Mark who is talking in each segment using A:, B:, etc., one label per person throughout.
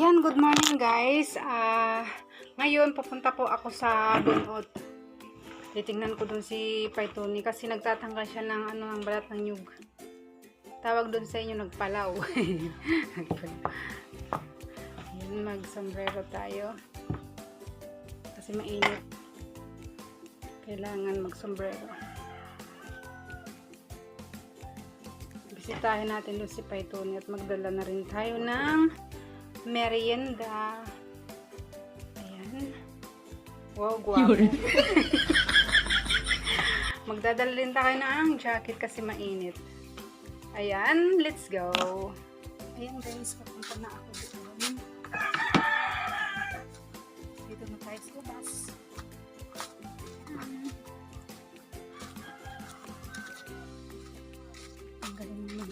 A: Ayan, good morning guys. Ngayon papunta po ako sa bunot. Titingnan ko dun si Paitoni kasi nagtatanggal siya ng ng balat ng nyug. Tawag dun sa inyo nagpalaw. Ayan, mag-sombrero tayo. Kasi mainit. Kailangan mag-sombrero. Bisitahin natin dun si Paitoni at magdala na rin tayo ng merienda. Ayan. Wow, guwapo. Magdadala rin tayo ng jacket kasi mainit. Ayan, let's go. Ayan guys, papunta na ako doon. Dito na tayo sa labas. Ang galing naman.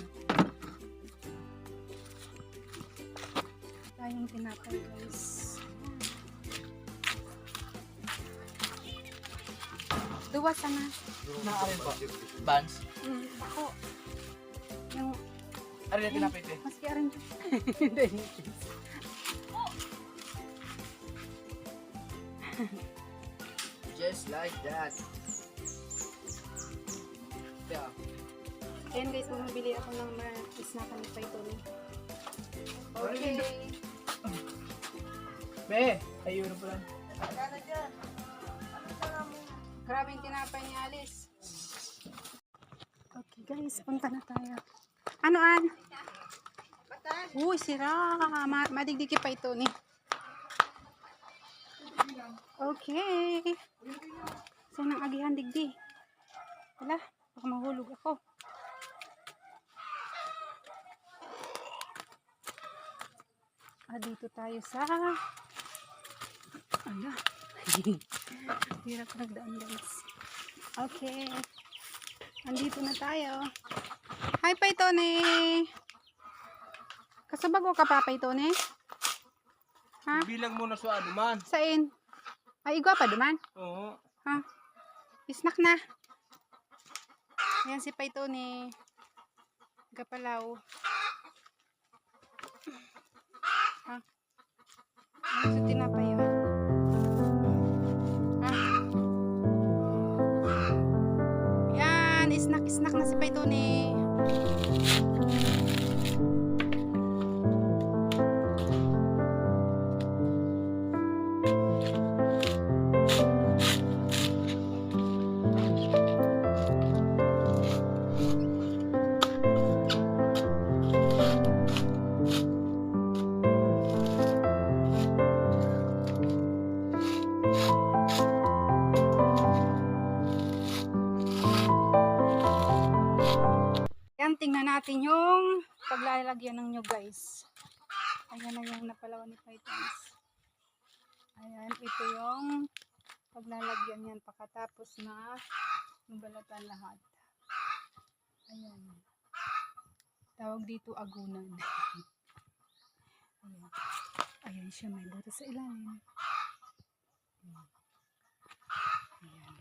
A: Tayong tinapay guys. Duwa sana.
B: Naarin po. Buns.
A: Ako. Yung
B: Arin na tinapay ito eh.
A: maski arin dyan.
B: Just like that. Yeah.
A: Ayan guys, bumibili ako ng snackan ni Paitoni. Okay.
B: Be, ayun po lang.
A: Grabe yung tinapay ni Alice. Okay guys, punta na tayo. Ano an? Uy, sira. Madigdiki pa ito ni. Okay. Saan ang agihan digdi? Wala, baka mahulog ako. Dito tayo sa ala. Hirap nagdaan guys. Okay. Andito na tayo. Hi Paitoni. Kasabago ka pa Paitoni? Ha?
B: Bilang muna sa ano man.
A: Sain? Ay, igwa pa duman?
B: Oo.
A: Ha? Snack na. Ayan si Paitoni. Gapalaw. Ha? Ano sa tinapay yun? Ha? Yan, snack na si Paitoni. Yan, tingnan natin yung paglalagyan ng nyo guys. Ayan na yung napalawan ni Pythons. Ayan, ito yung paglalagyan yan pagkatapos na balatan lahat. Ayan. Tawag dito agunan. Ayan. Ayan siya, may buto sa ilalim. Ayan.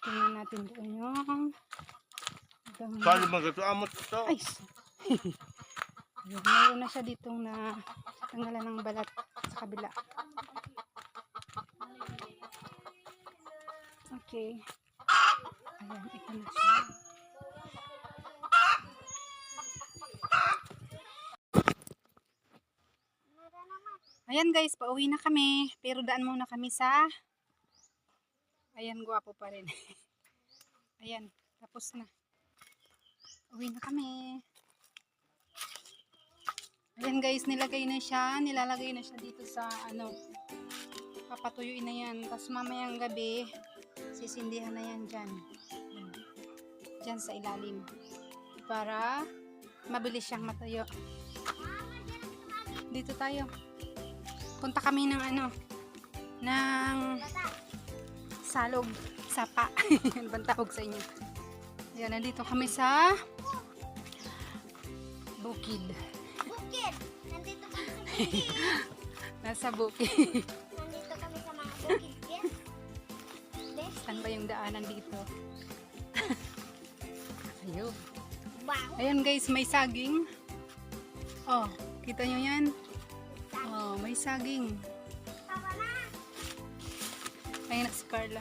A: Tingnan natin doon yung
B: Paano magkatuamot ito?
A: ay, mayroon na siya ditong na tanggalan ng balat sa kabila. Okay. Ayan, ito na siya. Ayan guys, pauwi na kami. Pero daan muna kami sa ayan, guwapo pa rin. Ayan, tapos na. Uwi na kami. Ayan guys, nilalagay na siya dito sa papatuyuin na yan. Tapos mamayang gabi, sisindihan na yan dyan. Dyan sa ilalim. Para mabilis siyang matuyo. Dito tayo. Punta kami ng ng salog, sapa. Ano bang tawag sa inyo? Ayan, nandito kami sa bukid.
C: Bukid! Nandito kami sa bukid.
A: Nasa bukid.
C: Nandito kami sa mga bukid. Yes? Yes?
A: Saan ba yung daanan dito? Ayun.
C: Wow!
A: Ayan guys, may saging. Oh, kita nyo yan? Oh, may saging. Ayun na si Carla.